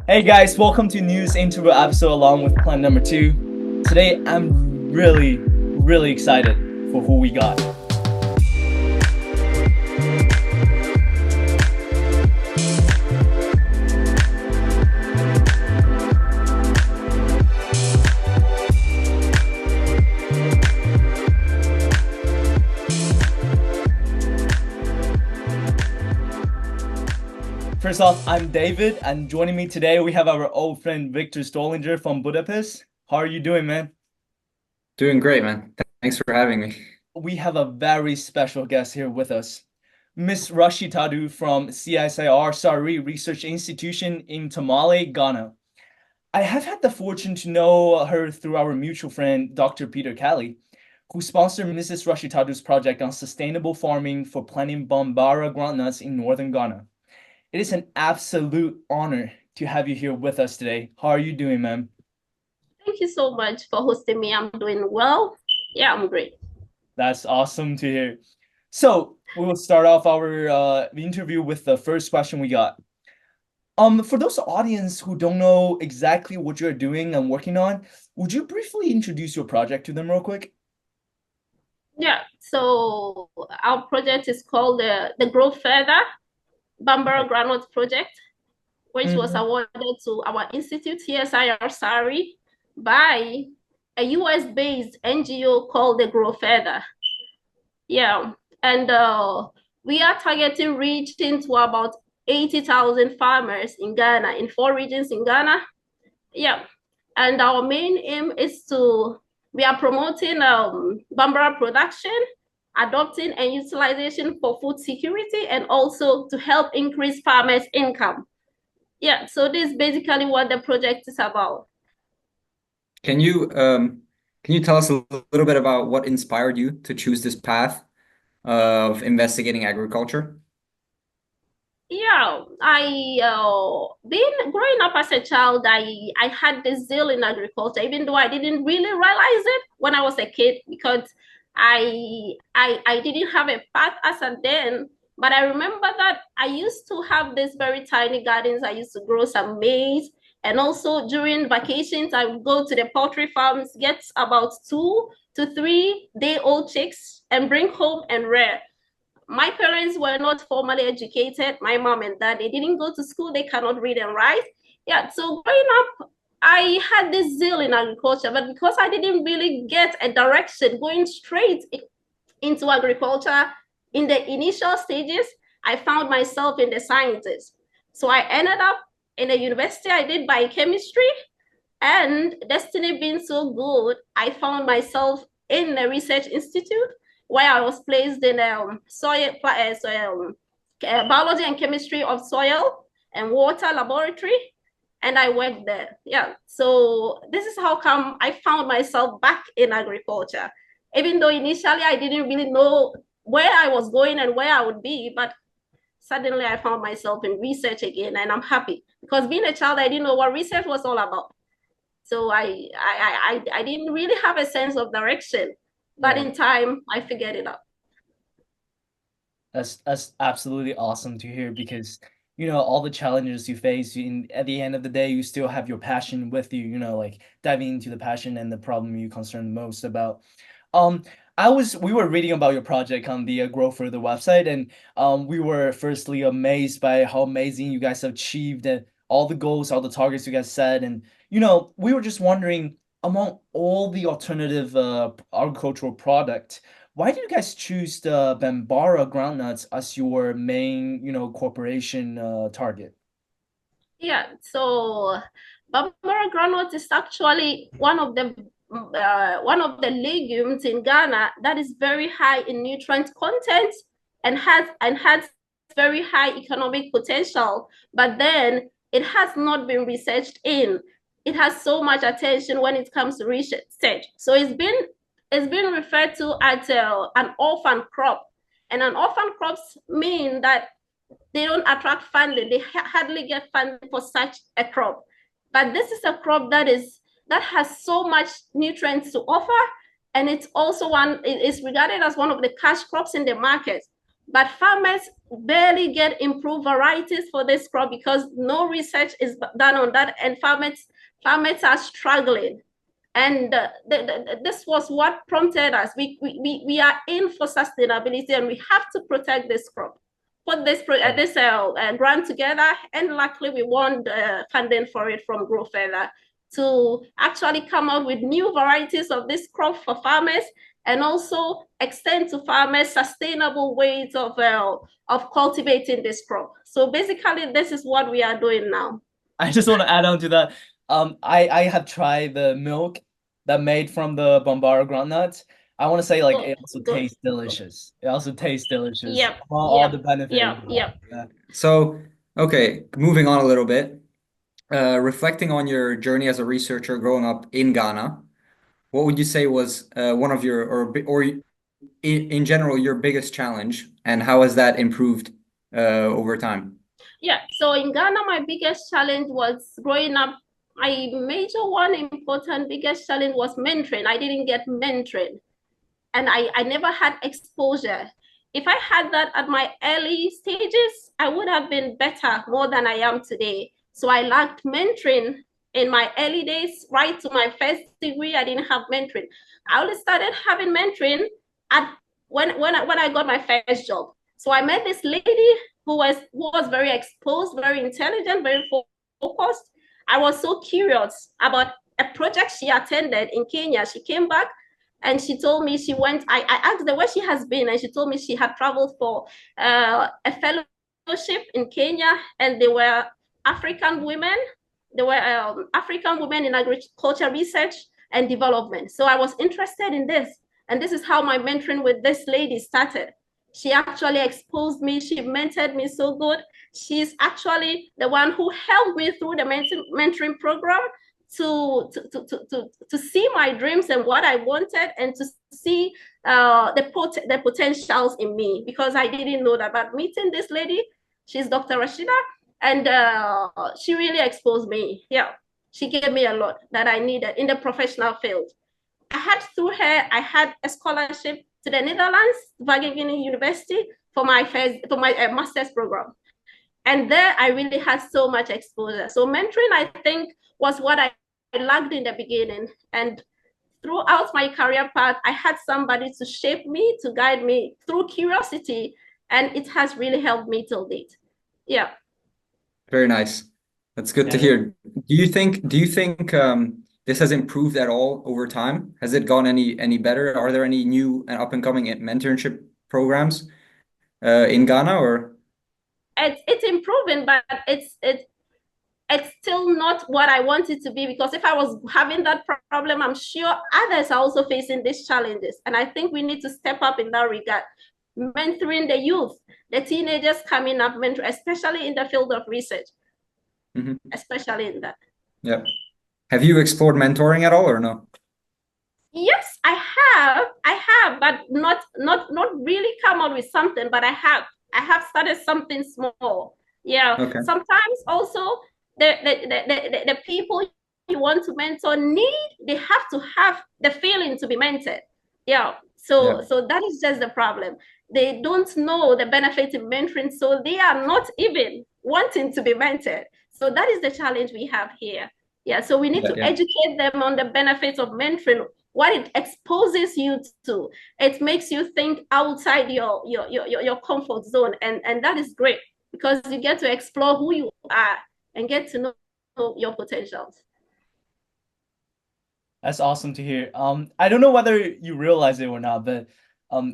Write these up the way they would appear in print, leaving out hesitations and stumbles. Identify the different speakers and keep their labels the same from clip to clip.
Speaker 1: Hey guys, welcome to News Interview episode along with plan number 2. Today I'm really excited for who we got. First off, I'm David, and joining me today we have our old friend Victor Stolinger from Budapest. How are you doing, man?
Speaker 2: Doing great, man. Thanks for having me.
Speaker 1: We have a very special guest here with us. Miss Rashid Tadu from CSIR Sari Research Institution in Tamale, Ghana. I have had the fortune to know her through our mutual friend, Dr. Peter Kelly, who sponsored Mrs. Rashid Tadu's project on sustainable farming for planting Bambara groundnuts in northern Ghana. It is an absolute honor to have you here with us today. How are you doing, ma'am?
Speaker 3: Thank you so much for hosting me. I'm doing well. Yeah, I'm great.
Speaker 1: That's awesome to hear. So we will start off our interview with the first question we got. For those audience who don't know exactly what you're doing and working on, would you briefly introduce your project to them real quick?
Speaker 3: Yeah, so our project is called the Grow Further Bambara Groundnut Project, which was awarded to our institute, CSIR SARI, by a US-based NGO called the Grow Further. Yeah, and we are targeting reaching to about 80,000 farmers in Ghana, in 4 regions in Ghana. Yeah, and our main aim is we are promoting Bambara production, adopting and utilization for food security, and also to help increase farmers' income. Yeah, so this is basically what the project is about.
Speaker 2: Can you tell us a little bit about what inspired you to choose this path of investigating agriculture?
Speaker 3: Yeah, I been growing up as a child, I had this zeal in agriculture, even though I didn't really realize it when I was a kid because I didn't have a path as a then. But I remember that I used to have these very tiny gardens. I used to grow some maize, and also during vacations, I would go to the poultry farms, get about 2 to 3 day old chicks, and bring home and rear. My parents were not formally educated. My mom and dad, they didn't go to school. They cannot read and write. Yeah, so growing up, I had this zeal in agriculture, but because I didn't really get a direction going straight into agriculture in the initial stages, I found myself in the sciences. So I ended up in a university. I did biochemistry, and destiny being so good, I found myself in a research institute where I was placed in biology and chemistry of soil and water laboratory, and I worked there. Yeah, so this is how come I found myself back in agriculture, even though initially I didn't really know where I was going and where I would be, but suddenly I found myself in research again, and I'm happy because being a child, I didn't know what research was all about. So I didn't really have a sense of direction, but in time I figured it out.
Speaker 1: That's absolutely awesome to hear because all the challenges you face at the end of the day you still have your passion with you, like diving into the passion and the problem you concern most about. Um we were reading about your project on the Grow Further website, and we were firstly amazed by how amazing you guys have achieved and all the goals, all the targets you guys set. And we were just wondering, among all the alternative agricultural product, why did you guys choose the Bambara groundnuts as your main, corporation target?
Speaker 3: Yeah, so Bambara groundnut is actually one of the legumes in Ghana that is very high in nutrient content and has very high economic potential, but then it has not been researched in. It has so much attention when it comes to research. So it's been referred to as an orphan crop. And an orphan crops mean that they don't attract funding. They hardly get funding for such a crop. But this is a crop that has so much nutrients to offer, and it's also it is regarded as one of the cash crops in the market. but farmers barely get improved varieties for this crop because no research is done on that, and farmers are struggling. And this was what prompted us. We are in for sustainability, and we have to protect this crop. Put this grant together, and luckily we won the funding for it from Grow Further to actually come up with new varieties of this crop for farmers, and also extend to farmers sustainable ways of cultivating this crop. So basically, this is what we are doing now.
Speaker 1: I just want to add on to that. I have tried the milk that made from the Bambara groundnuts. I want to say like it also tastes delicious. It also tastes delicious.
Speaker 3: Yep.
Speaker 1: All the benefits.
Speaker 3: Yep.
Speaker 2: Yeah. So, okay, moving on a little bit. Reflecting on your journey as a researcher growing up in Ghana, what would you say was one of your, or in general, your biggest challenge, and how has that improved over time?
Speaker 3: Yeah, so in Ghana, my biggest challenge was growing up. My major one important biggest challenge was mentoring. I didn't get mentoring, and I never had exposure. If I had that at my early stages, I would have been better, more than I am today. So I lacked mentoring in my early days, right to my first degree. I didn't have mentoring. I only started having mentoring at when I got my first job. So I met this lady who was very exposed, very intelligent, very focused. I was so curious about a project she attended in Kenya. She came back and she told me she went. I asked her where she has been, and she told me she had traveled for a fellowship in Kenya, and they were African women. They were African women in agriculture research and development. So I was interested in this, and this is how my mentoring with this lady started. She actually exposed me. She mentored me so good. She's actually the one who helped me through the mentoring program to see my dreams and what I wanted, and to see the potentials in me, because I didn't know that. But meeting this lady, she's Dr. Rashida, and she really exposed me. Yeah, she gave me a lot that I needed in the professional field. Through her, I had a scholarship to the Netherlands, Wageningen University, for my master's program. And there I really had so much exposure. So mentoring, I think, was what I lacked in the beginning. And throughout my career path, I had somebody to shape me, to guide me through curiosity, and it has really helped me till date. Yeah.
Speaker 2: Very nice. That's good to hear. Do you think this has improved at all over time? Has it gone any better? Are there any new and up and coming mentorship programs in Ghana, or?
Speaker 3: It's improving, but it's still not what I want it to be, because if I was having that problem, I'm sure others are also facing these challenges. And I think we need to step up in that regard. Mentoring the youth, the teenagers coming up, especially in the field of research, especially in that.
Speaker 2: Yeah. Have you explored mentoring at all or no?
Speaker 3: Yes, I have, but not really come out with something, but I have started something small. Yeah. Okay. Sometimes also the people you want to mentor they have to have the feeling to be mentored. Yeah. So that is just the problem. They don't know the benefit of mentoring, so they are not even wanting to be mentored. So that is the challenge we have here. Yeah. So we need to educate them on the benefits of mentoring, what it exposes you to. It makes you think outside your comfort zone, and that is great, because you get to explore who you are and get to know your potentials.
Speaker 1: That's awesome to hear. I don't know whether you realize it or not, but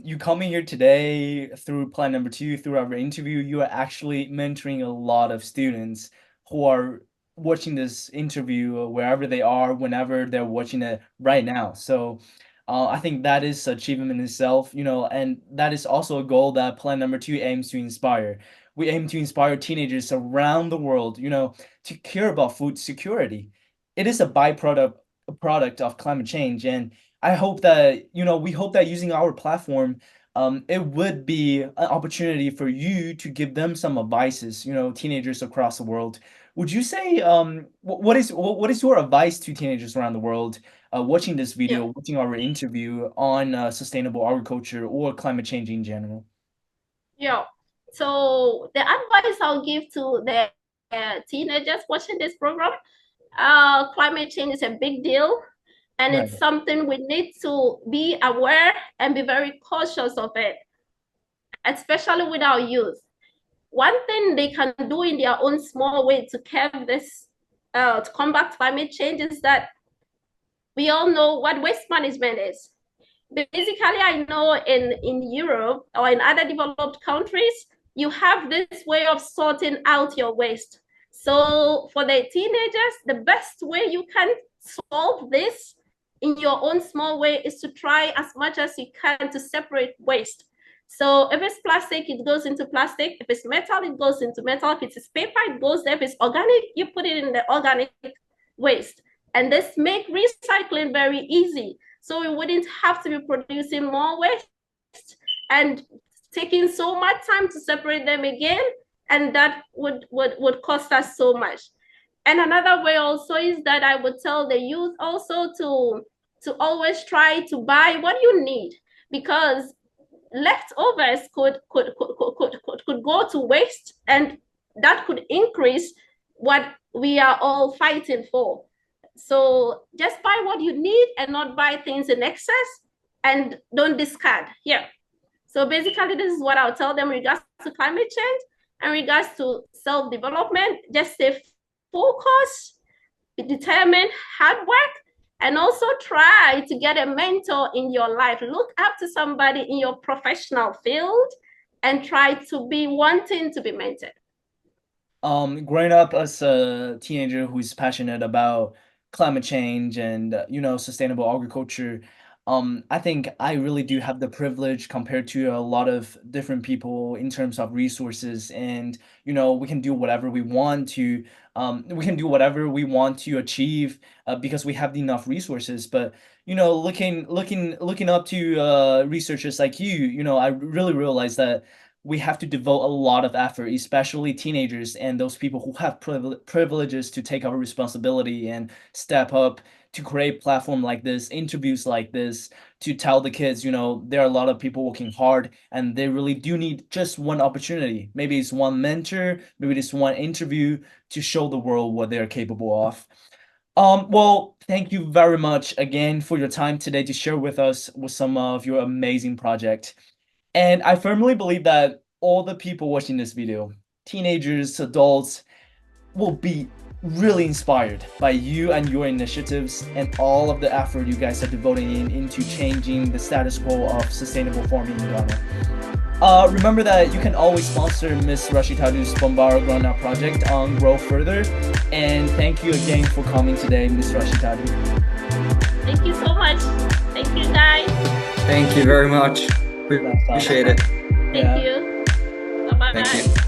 Speaker 1: you coming here today through Plan Number 2, through our interview, you are actually mentoring a lot of students who are watching this interview wherever they are, whenever they're watching it right now. So I think that is achievement in itself, and that is also a goal that Plan Number 2 aims to inspire. We aim to inspire teenagers around the world, to care about food security. It is a product of climate change, and I hope that we hope that using our platform, it would be an opportunity for you to give them some advices, teenagers across the world. Would you say what is your advice to teenagers around the world watching this video, watching our interview on sustainable agriculture or climate change in general?
Speaker 3: Yeah. So the advice I'll give to the teenagers watching this program, climate change is a big deal, and
Speaker 1: Right.
Speaker 3: it's something we need to be aware and be very cautious of it, especially with our youth. One thing they can do in their own small way to curb this, to combat climate change is that we all know what waste management is. Basically, I know in Europe or in other developed countries, you have this way of sorting out your waste. So for the teenagers, the best way you can solve this in your own small way is to try as much as you can to separate waste. So if it's plastic, it goes into plastic. If it's metal, it goes into metal. If it's paper, it goes there. If it's organic, you put it in the organic waste. And this make recycling very easy. So we wouldn't have to be producing more waste and taking so much time to separate them again. And that would cost us so much. And another way also is that I would tell the youth also to always try to buy what you need, because leftovers could go to waste, and that could increase what we are all fighting for. So just buy what you need and not buy things in excess, and don't discard. Yeah. So basically, this is what I'll tell them in regards to climate change and regards to self-development. Just stay focused, be determined, hard work, and also try to get a mentor in your life. Look up to somebody in your professional field and try to be wanting to be mentored.
Speaker 1: Growing up as a teenager who's passionate about climate change and sustainable agriculture, I think I really do have the privilege compared to a lot of different people in terms of resources, and we can do whatever we want to. We can do whatever we want to achieve because we have enough resources. But looking up to researchers like you, I really realized that we have to devote a lot of effort, especially teenagers and those people who have privileges to take our responsibility and step up to create platform like this, interviews like this, to tell the kids, there are a lot of people working hard and they really do need just one opportunity. Maybe it's one mentor, maybe it's one interview to show the world what they're capable of. Well, thank you very much again for your time today to share with us with some of your amazing project. And I firmly believe that all the people watching this video, teenagers, adults, will be really inspired by you and your initiatives and all of the effort you guys are devoting into changing the status quo of sustainable farming in Ghana. Remember that you can always sponsor Miss Rashitadu's Bambara Groundnut project on Grow Further. And thank you again for coming today, Miss Rashitadu.
Speaker 3: Thank you so much. Thank you, guys.
Speaker 2: Thank you very much. We appreciate it.
Speaker 3: Thank you. Bye-bye.
Speaker 2: Thank you.